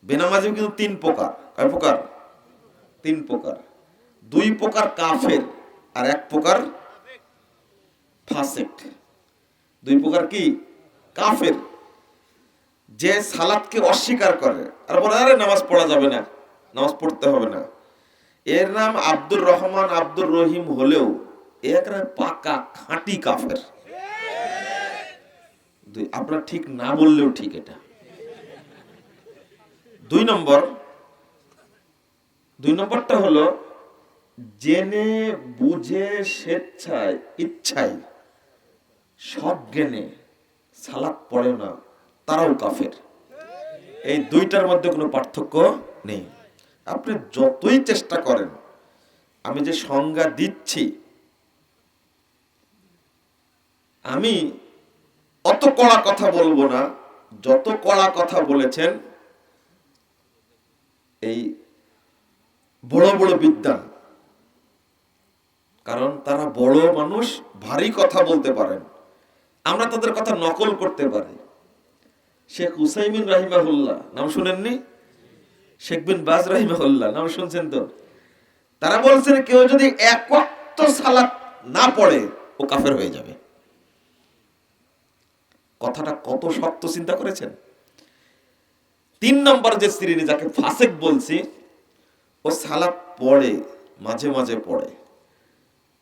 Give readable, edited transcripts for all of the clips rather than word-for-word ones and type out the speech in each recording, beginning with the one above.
বেনামাজি কিন্তু তিন প্রকার। কয় প্রকার? তিন প্রকার। দুই প্রকার কাফের আর এক প্রকার ফাসিক। দুই প্রকার কি? কাফের, যে সালাতকে অস্বীকার করে আর বলে আরে নামাজ পড়া যাবে না, নামাজ পড়তে হবে না। এর নাম আব্দুর রহমান আব্দুর রহিম হলেও একেবারে পাকা খাঁটি কাফের। আপনার ঠিক না বললেও ঠিক। এটা দুই নম্বরটা হলো জেনে বুঝে স্বেচ্ছায় ইচ্ছায় সজ্ঞানে সালাত পড়ে না, তারাও কাফের। এই দুইটার মধ্যে কোনো পার্থক্য নেই। আপনি যতই চেষ্টা করেন, আমি যে সংজ্ঞা দিচ্ছি, আমি অত কড়া কথা বলবো না যত কড়া কথা বলেছেন এই বড় বড় বিদ্বান। কারণ তারা বড় মানুষ, ভারী কথা বলতে পারেন, আমরা তাদের কথা নকল করতে পারি। শেখ উসাইমিন রাহিমাহুল্লাহ নাম শুনেননি? শেখ বিন বাজ রাহিমাহুল্লাহ নাম শুনছেন তো? তারা বলছেন কেউ যদি এক ওয়াক্ত সালাত না পড়ে ও কাফের হয়ে যাবে। কথাটা কত শক্ত চিন্তা করেছেন? তিন নম্বর যে শ্রেণী, যাকে ফাসেক বলছি, ও সালাত পড়ে, মাঝে মাঝে পড়ে।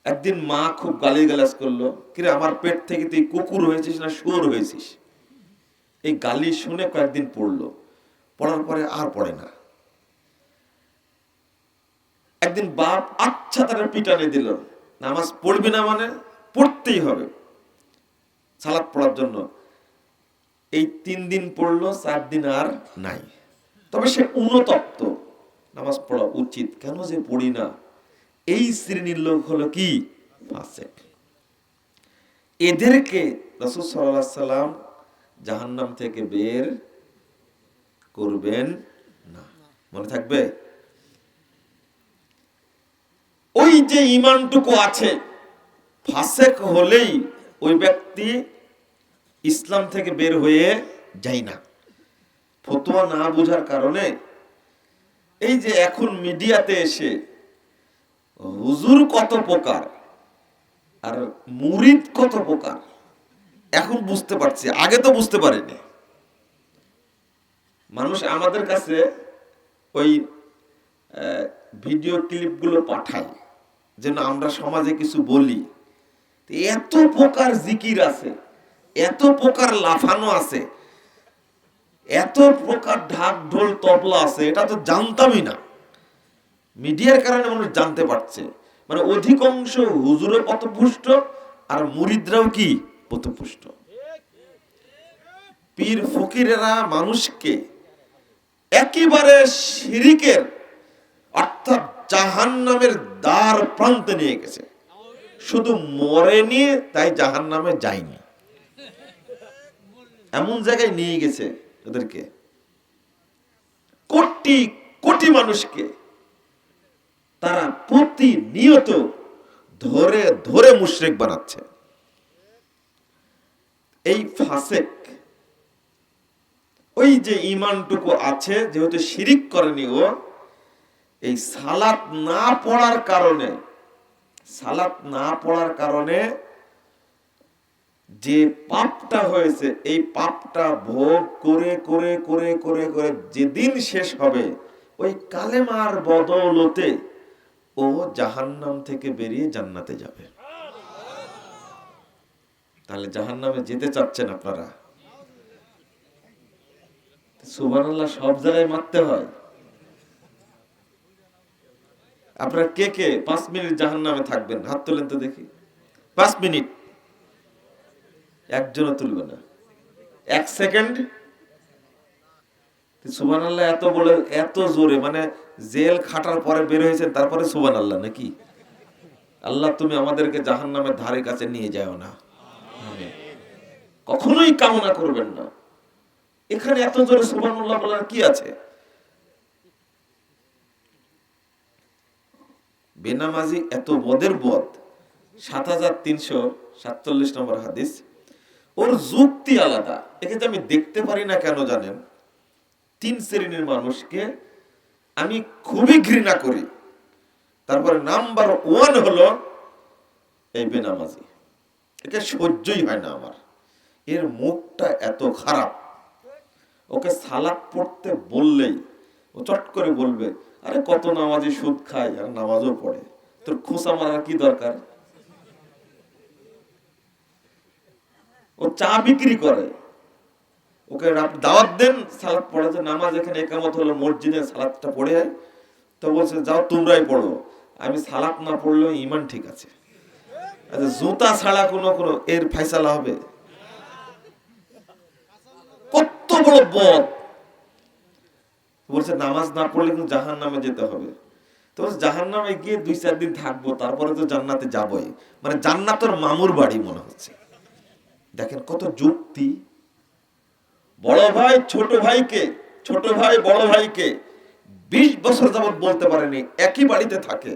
একদিন মা খুব গালিগালাজ করলো, কিরে আমার পেট থেকে তুই কুকুর হয়েছিস না শুয়োর হয়েছিস? এই গালি শুনে কয়েকদিন পড়লো, পড়ার পরে আর পড়ে না। একদিন বাপ আচ্ছা তারা পিটানে দিল, নামাজ পড়বি না মানে পড়তেই হবে সালাত পড়ার জন্য। এই 3 দিন পড়লো, 4 দিন আর নাই। তবে সে অনুতপ্ত, নামাজ পড়া উচিত, কেন যে পড়ি না। এই শ্রেণীর লোক হলো কি? ফাসিক। এদেরকে রাসূল সাল্লাল্লাহু আলাইহি সাল্লাম জাহান্নাম থেকে বের করবেন না। মনে থাকবে? ওই যে ঈমানটুকু আছে, ফাসিক হলেই ওই ব্যক্তি ইসলাম থেকে বের হয়ে যায় না। ফতোয়া না বোঝার কারণে এই যে এখন মিডিয়াতে এসে হুজুর কত প্রকার আর মুরিদ কত প্রকার এখন বুঝতে পারছি, আগে তো বুঝতে পারিনি। মানুষ আমাদের কাছে ওই ভিডিও ক্লিপগুলো পাঠায় যেন আমরা সমাজে কিছু বলি। এত প্রকার জিকির আছে, এত প্রকার লাফানো আছে, এত প্রকার ঢাক ঢোল তবলা আছে, এটা তো জানতামই না। মিডিয়ার কারণে মানুষ জানতে পারছে। মানে অধিকাংশ হুজুরও পথভ্রষ্ট আর মুরিদরাও কি পথভ্রষ্ট। পীর ফকিরেরা মানুষকে একেবারে শিরিকের অর্থাৎ জাহান্নামের দ্বার প্রান্তে নিয়ে গেছে। শুধু মরেনি তাই জাহান্নামে যায়নি, এমন জায়গায় নিয়ে গেছে ওদেরকে। কোটি কোটি মানুষকে তারা প্রতিনিয়ত ধরে ধরে মুশরিক বানাচ্ছে। এই ফাসিক ওই যে ঈমানটুকু আছে, যেহেতু শিরিক করেনি ও, এই সালাত না পড়ার কারণে যে পাপটা হয়েছে, এই পাপটা ভোগ করে করে করে করে করে যেদিন শেষ হবে, ওই কালেমার বদৌলতে ও জাহান্নাম থেকে বেরিয়ে জান্নাতে যাবে। তাহলে জাহান্নামে যেতে চাচ্ছেন আপনারা? সুবহানাল্লাহ সব জায়গায় মারতে হয়। আপনারা কে কে 5 মিনিট জাহান্নামে থাকবেন? হাত তোলেন তো দেখি। 5 মিনিট একজনও তুলবে না। 1 সেকেন্ড। সুবহানাল্লাহ এত বলে এত জোরে, মানে জেল খাটার পরে বের হয়েছেন তারপরে সুবহানাল্লাহ নাকি? আল্লাহ তুমি আমাদেরকে জাহান্নামের ধারে কাছে নিয়ে যাও না, কখনোই কামনা করবেন না। এখানে এত জোরে সুবহানাল্লাহ বলার কি আছে? বেনামাজি এত বদের বদ। 7347 নম্বর হাদিস। ওর যুক্তি আলাদা, একে যে আমি দেখতে পারি না কেন জানেন? তিন শ্রেণীর মানুষকে আমি খুবই ঘৃণা করি। তারপরে নাম্বার 1 হলো এই বেনামাজি। একে সহ্যই হয় না আমার। এর মুখটা এত খারাপ, ওকে সালাত পড়তে বললেই ও চট করে বলবে, আরে কত নামাজি সুদ খায় আর নামাজও পড়ে, তোর খোঁচা মারার কি দরকার। ও চা বিক্রি করে, ওকে দাওয়াত দেন সালাত পড়াতে, নামাজ এখানে একামত হলো মসজিদে সালাতটা পড়ে হয়, তো বলছে যাও তোমরাই পড়ো, আমি সালাত না পড়লেও ঈমান ঠিক আছে। আচ্ছা, জুতা ছাড়া কোনো এর ফয়সালা হবে? কত বড় বদ! বলছে নামাজ না পড়লে কিন্তু জাহান্নামে যেতে হবে। তো জাহান্নামে গিয়ে 2-4 দিন থাকবো, তারপরে তো জান্নাতে যাবই। মানে জান্নাতের মামুর বাড়ি মনে হচ্ছে। দেখেন কত যুক্তি। বড় ভাই ছোট ভাইকে, ছোট ভাই বড় ভাইকে 20 বছর যাবত বলতে পারেনি, একই বাড়িতে থাকে,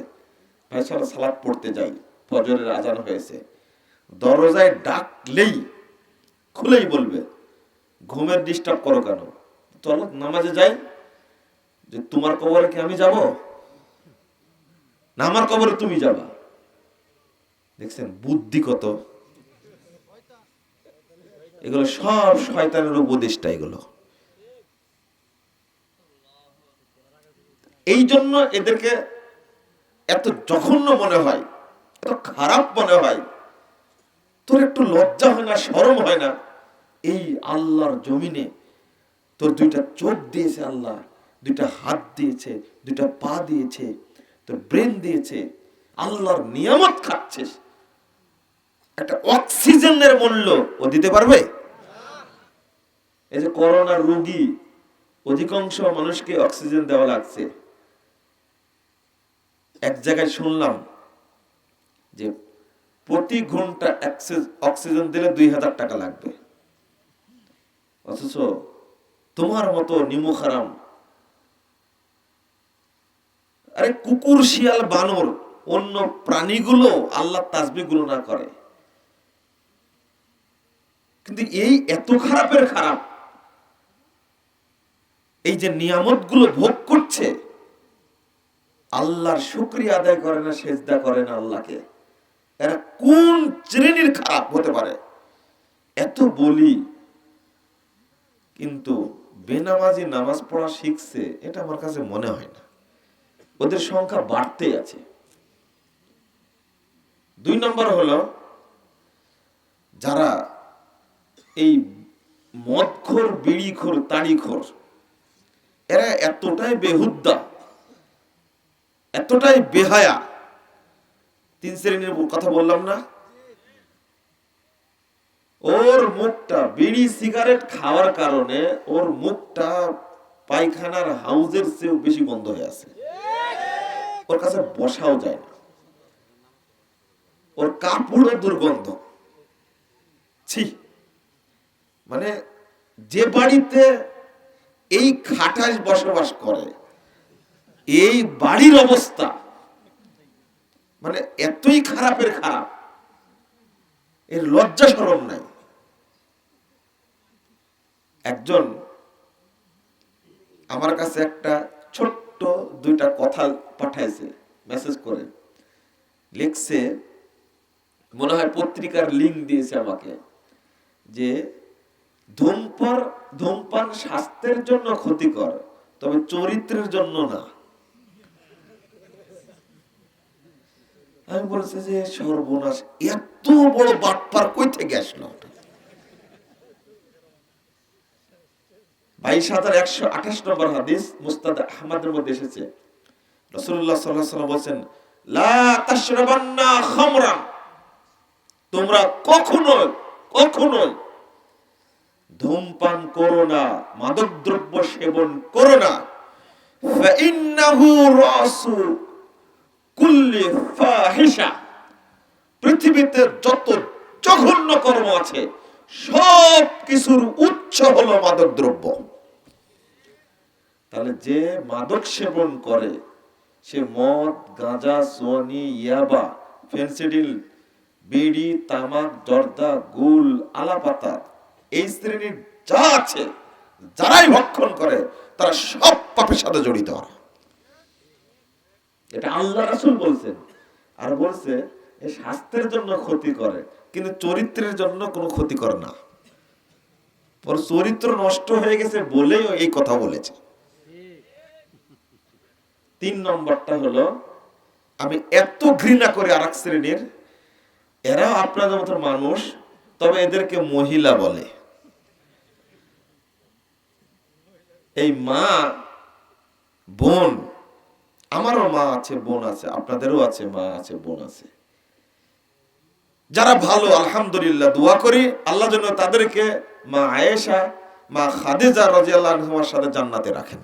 ভাই চলো সালাত পড়তে যাই, ফজরের আজান হয়েছে। দরজায় ডাকলেই খুলেই বলবে, ঘুমের ডিস্টার্ব করো কেন, চলো নামাজে যাই। যে তোমার কবরে কি আমি যাব না আমার কবরে তুমি যাবা? দেখছেন বুদ্ধি কত! এগুলো সব শয়তানের উপদেষ্টা এগুলো। এই জন্য এদেরকে এত জঘন্য মনে হয়, এত খারাপ মনে হয়। তোর একটু লজ্জা হয় না, শরম হয় না? এই আল্লাহর জমিনে তোর 2টা চোখ দিয়েছে আল্লাহ, 2টা হাত দিয়েছে, 2টা পা দিয়েছে, তোর ব্রেন দিয়েছে, আল্লাহর নিয়ামত খাচ্ছিস। একটা অক্সিজেনের মূল্য ও দিতে পারবে? এই যে করোনার রোগী, অধিকাংশ মানুষকে অক্সিজেন দেওয়া লাগছে। এক জায়গায় শুনলাম যে প্রতি ঘন্টা অক্সিজেন দিলে 2000 টাকা লাগবে। অথচ তোমার মতো নিমুখারাম, আরে কুকুর শিয়াল বানর অন্য প্রাণীগুলো আল্লাহ তাসবিহ গুলো না করে, কিন্তু এই এত খারাপের খারাপ, এই যে নিয়ামত গুলো ভোগ করছে, আল্লাহর শুকরিয়া আদায় করে না, সেজদা করে না আল্লাহকে। এরা কোন শ্রেণীর খারাপ হতে পারে? এত বলি, কিন্তু বেনামাজি নামাজ পড়া শিখছে এটা আমার কাছে মনে হয় না। ওদের সংখ্যা বাড়তেই আছে। 2 নম্বর হলো যারা এই মদখোর, বিড়িখোর, তাড়িখোর, এরা এতটাই বেহুদ্দা, এতটাই বেহায়া। 3 শ্রেণীর কথা বললাম না? ওর মুখটা বিড়ি সিগারেট খাওয়ার কারণে ওর মুখটা পায়খানার হাউজের চেয়েও বেশি গন্ধ হয়ে আছে। ওর কাছে বসাও যায় না, ওর কাপড়ও দুর্গন্ধ। ছি! মানে যে বাড়িতে এই খাটাস বসবাস করে, এই বাড়ির অবস্থা মানে এতই খারাপের খারাপ, এর লজ্জা শরম নাই। একজন আমার কাছে একটা ছোট্ট 2টা কথা পাঠাইছে মেসেজ করে, লিখছে, মনে হয় পত্রিকার লিংক দিয়েছে আমাকে, যে ধূমপান স্বাস্থ্যের জন্য ক্ষতিকর, তবে চরিত্রের জন্য না। আমি বলছি যে সর্বনাশ, এত বড় বাটপার কই থেকে আসলো? 22,128 নম্বর হাদিস মুসনাদ আহমদের মধ্যে এসেছে। রাসূলুল্লাহ সাল্লাল্লাহু আলাইহি ওয়াসাল্লাম বলেন, লা তাশরাবান্না খামরা, তোমরা কখনো ধূমপান করো না, মাদকদ্রব্য সেবন করো না। ফাইন্নাহু রাসু কুল্লি ফাহিশা, পৃথিবীতে যত জঘন্য কর্ম আছে সব কিছুর উৎস হলো মাদকদ্রব্য। তাহলে যে মাদক সেবন করে, সে মদ, গাঁজা, সোয়ানি, ইয়াবা, ফেনসিডিল, বিড়ি, তামাক, জর্দা, গুল, আলাপাতা, এই শ্রেণীর যা আছে, যারাই ভক্ষণ করে তারা সব পাপের সাথে জড়িত। এটা আল্লাহ রাসূল বলছেন। আর বলছে এই স্বাস্থ্যের জন্য ক্ষতি করে, কিন্তু চরিত্রের জন্য কোনো ক্ষতি করে না। ওর চরিত্র নষ্ট হয়ে গেছে বলেই এই কথা বলেছে। 3 নম্বরটা হলো, আমি এত ঘৃণা করি আরেক শ্রেণীর, এরা আপনাদের মতো মানুষ, তবে এদেরকে মহিলা বলে। এই মা বোন, আমারও মা আছে বোন আছে, আপনাদেরও আছে মা আছে বোন আছে, যারা ভালো আলহামদুলিল্লাহ দোয়া করি আল্লাহ যেন তাদেরকে মা আয়েশা মা খাদিজা রাদিয়াল্লাহু আনহার সাথে জান্নাতে রাখেন।